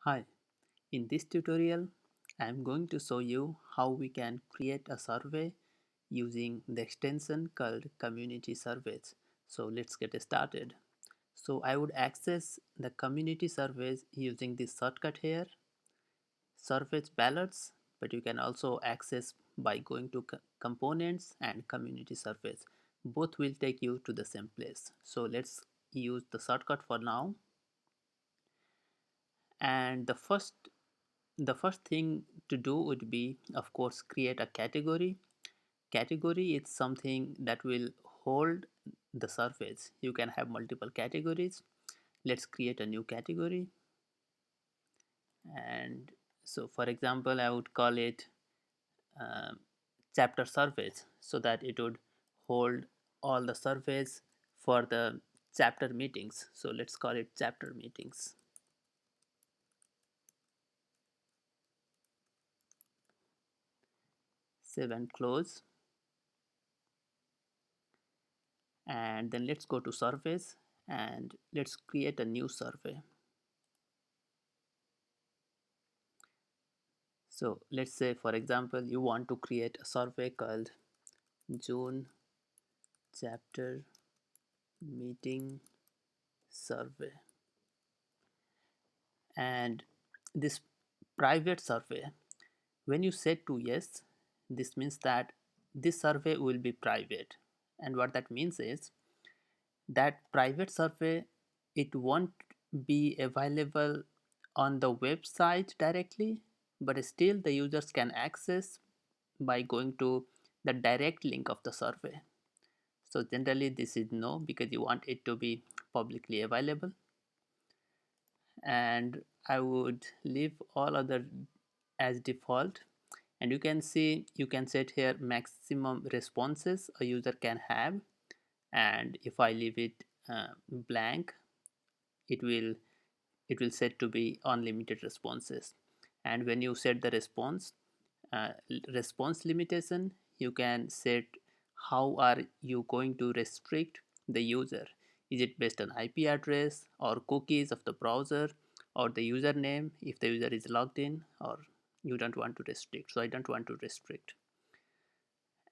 Hi, in this tutorial, I am going to show you how we can create a survey using the extension called community surveys. So let's get started. So I would access the community surveys using this shortcut here, surveys ballots, but you can also access by going to components and community surveys. Both will take you to the same place. So let's use the shortcut for now. And the first thing to do would be, of course, create a category is something that will hold the surface. You can have multiple categories. Let's create a new category. And so for example, I would call it um, chapter surveys, so that it would hold all the surveys for the chapter meetings. So let's call it chapter meetings. Save and close. And then let's go to surveys and let's create a new survey. So let's say, for example, you want to create a survey called June chapter meeting survey. And this private survey, when you set to yes, this means that this survey will be private. And what that means is that private survey, it won't be available on the website directly, but still the users can access by going to the direct link of the survey. So generally this is no, because you want it to be publicly available. And I would leave all other as default. And you can see, you can set here maximum responses a user can have. And if I leave it blank, it will set to be unlimited responses. And when you set the uh, response limitation, you can set how are you going to restrict the user. Is it based on IP address or cookies of the browser or the username if the user is logged in, or you don't want to restrict? So I don't want to restrict.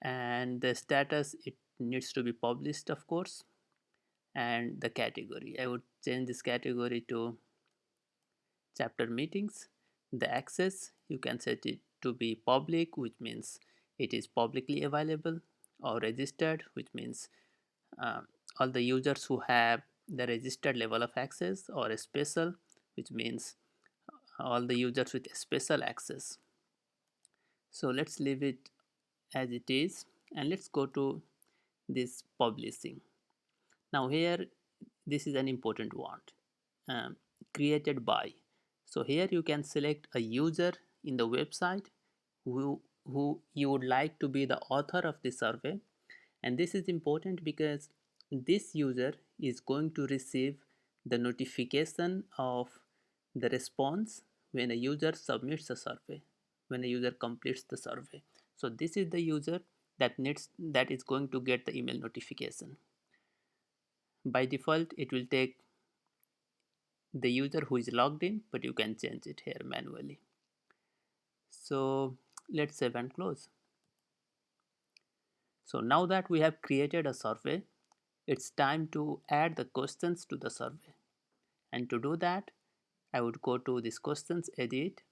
And the status, it needs to be published, of course. And the category, I would change this category to chapter meetings. The access, you can set it to be public, which means it is publicly available, or registered, which means uh, all the users who have the registered level of access, or special, which means all the users with special access. So let's leave it as it is, and let's go to this publishing. Now here, this is an important one. um, Created by. So here you can select a user in the website who you would like to be the author of the survey. And this is important because this user is going to receive the notification of the response when a user submits a survey, when a user completes the survey. So this is the user that is going to get the email notification. By default, it will take the user who is logged in, but you can change it here manually. So let's save and close. So now that we have created a survey, it's time to add the questions to the survey. And to do that, I would go to this questions edit.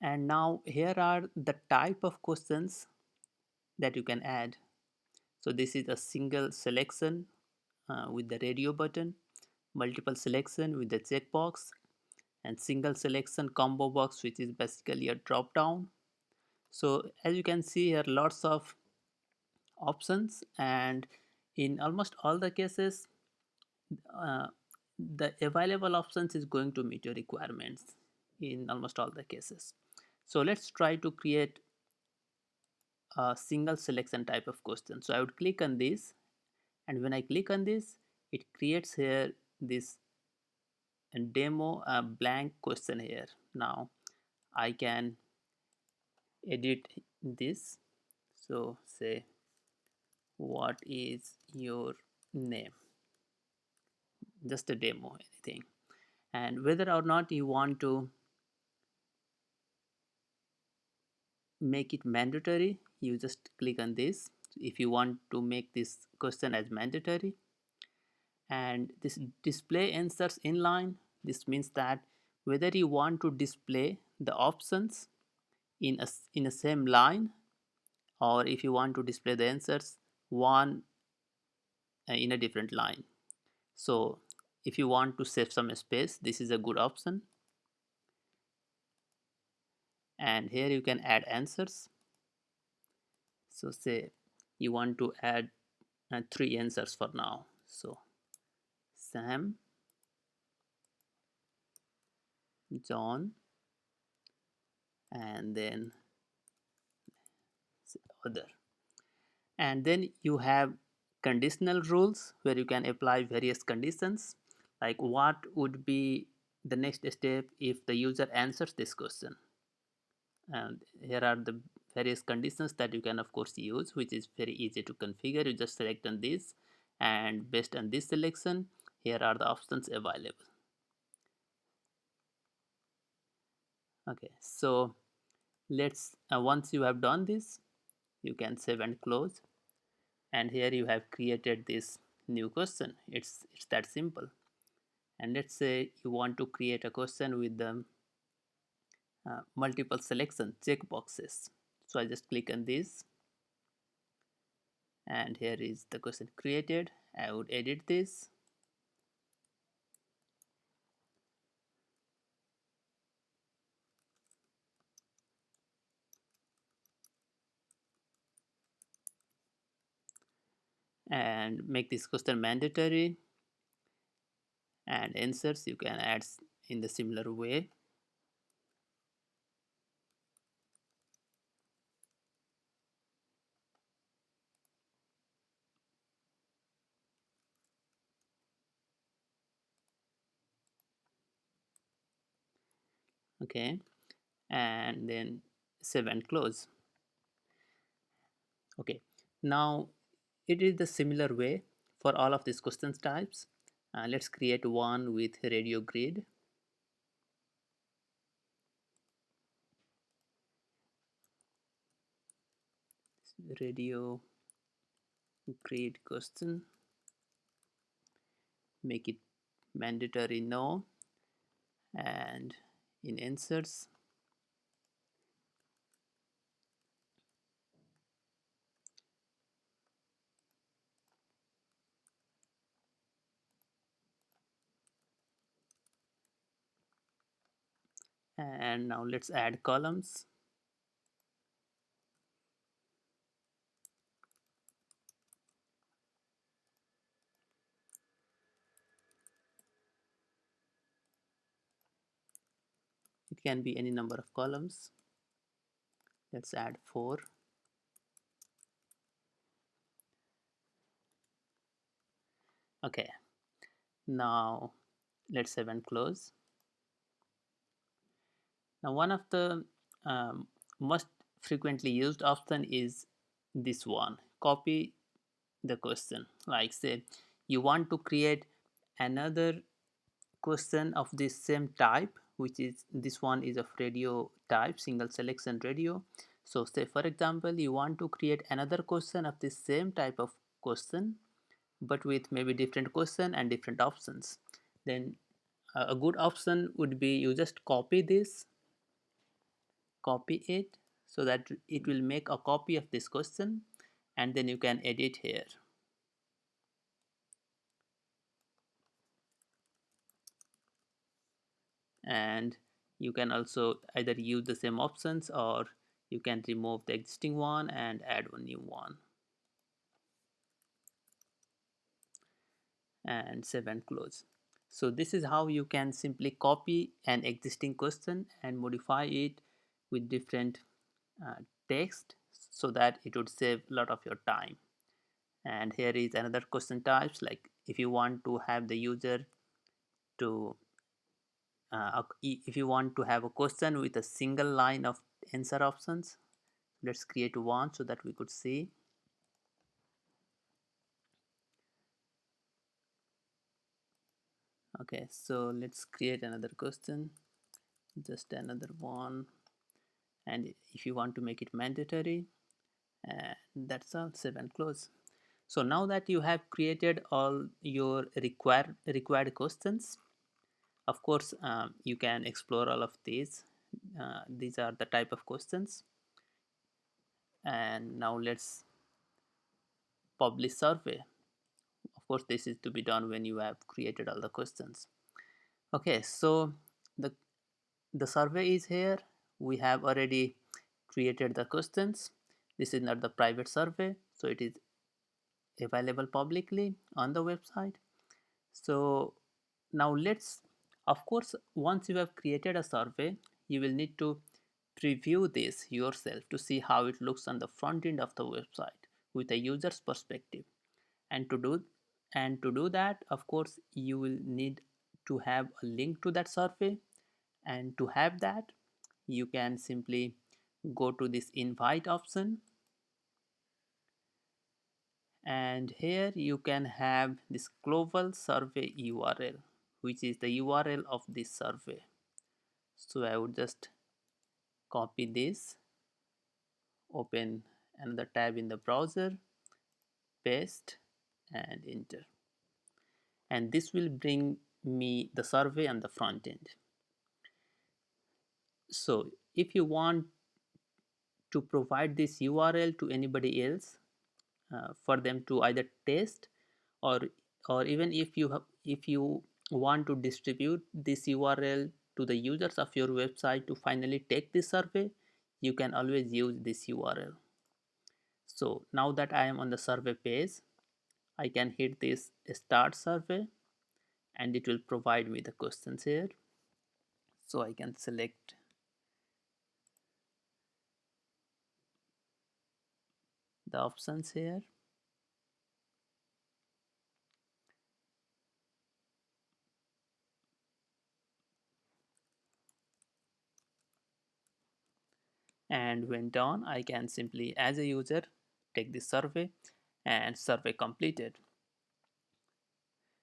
And now here are the type of questions that you can add. So this is a single selection with the radio button, multiple selection with the checkbox, and single selection combo box, which is basically a drop down. So as you can see here, lots of options, and in almost all the cases, uh, the available options is going to meet your requirements in almost all the cases. So let's try to create a single selection type of question. So I would click on this, and when I click on this, it creates here this demo blank question here. Now I can edit this. So say, what is your name? just a demo, anything. And whether or not you want to make it mandatory, you just click on this. If you want to make this question as mandatory, and this display answers inline, this means that whether you want to display the options in a same line, or if you want to display the answers one in a different line. So if you want to save some space, this is a good option. And here you can add answers. So say you want to add three answers for now. So Sam, John, and then other. And then you have conditional rules where you can apply various conditions, like what would be the next step if the user answers this question. And here are the various conditions that you can of course use, which is very easy to configure. You just select on this, and based on this selection, here are the options available. Okay, so let's once you have done this, you can save and close. And here you have created this new question. It's that simple. And let's say you want to create a question with the multiple selection checkboxes. So I just click on this, and here is the question created. I would edit this, and make this question mandatory, and answers you can add in the similar way. Okay, and then save and close. Okay, now it is the similar way for all of these questions types. Let's create one with radio grid. Radio grid question, make it mandatory no, and in answers and now let's add columns. It can be any number of columns. Let's add 4. Okay, now let's save and close. Now one of the most frequently used option is this one, copy the question. Like say you want to create another question of this same type, which is this one is of radio type, single selection radio. So say for example you want to create another question of the same type of question, but with maybe different question and different options. Then a good option would be you just copy this, copy it, so that it will make a copy of this question, and then you can edit here. And you can also either use the same options, or you can remove the existing one and add one new one, and save and close. So this is how you can simply copy an existing question and modify it with different uh, text, so that it would save a lot of your time. And here is another question types, like if you want to have the user to if you want to have a question with a single line of answer options, let's create one so that we could see. Okay, so let's create another question, just another one. And if you want to make it mandatory, that's all, save and close. So now that you have created all your required questions, of course you can explore all of these. These are the type of questions. And now let's publish survey. Of course this is to be done when you have created all the questions. Okay, so the the survey is here. We have already created the questions. This is not the private survey, so it is available publicly on the website. So now let's, of course, once you have created a survey, you will need to preview this yourself to see how it looks on the front end of the website with a user's perspective. And to do that, of course, you will need to have a link to that survey. And to have that, you can simply go to this invite option, and here you can have this global survey URL, which is the URL of this survey. So I would just copy this, open another tab in the browser, paste and enter, and this will bring me the survey on the front end. So if you want to provide this URL to anybody else, for them to either test, or even if you want to distribute this URL to the users of your website to finally take this survey, you can always use this URL. So now that I am on the survey page, I can hit this start survey and it will provide me the questions here. So I can select the options here, and when done I can simply, as a user, take this survey and survey completed.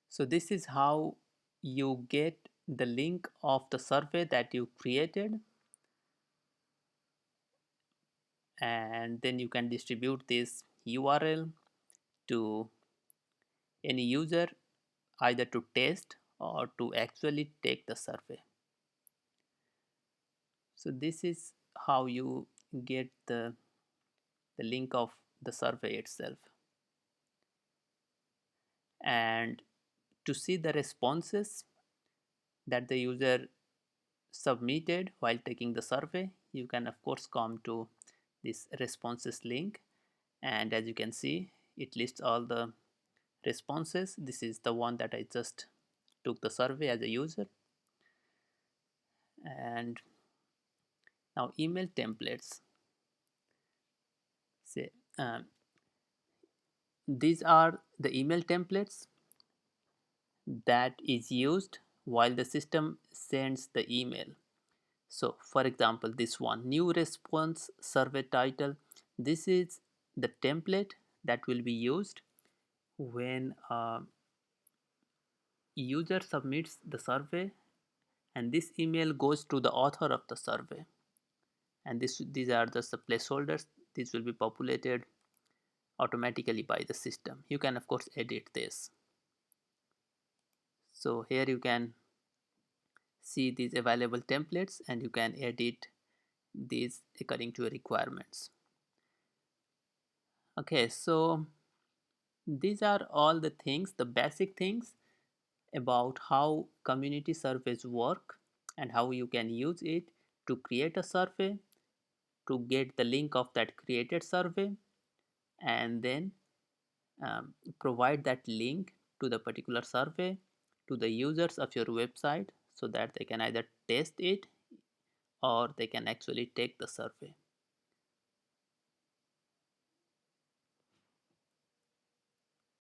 So this is how you get the link of the survey that you created, and then you can distribute this URL to any user, either to test or to actually take the survey. So this is how you get the link of the survey itself. And to see the responses that the user submitted while taking the survey, you can of course come to this responses link, and as you can see, it lists all the responses. This is the one that I just took the survey as a user. And now email templates, say these are the email templates that is used while the system sends the email. So for example, this one, new response survey title, this is the template that will be used when a user submits the survey, and this email goes to the author of the survey, and these are just the placeholders. These will be populated automatically by the system. You can of course edit this. So here you can see these available templates and you can edit these according to your requirements. Okay, so these are all the things, the basic things about how community surveys work and how you can use it to create a survey, to get the link of that created survey, and then provide that link to the particular survey to the users of your website so that they can either test it or they can actually take the survey.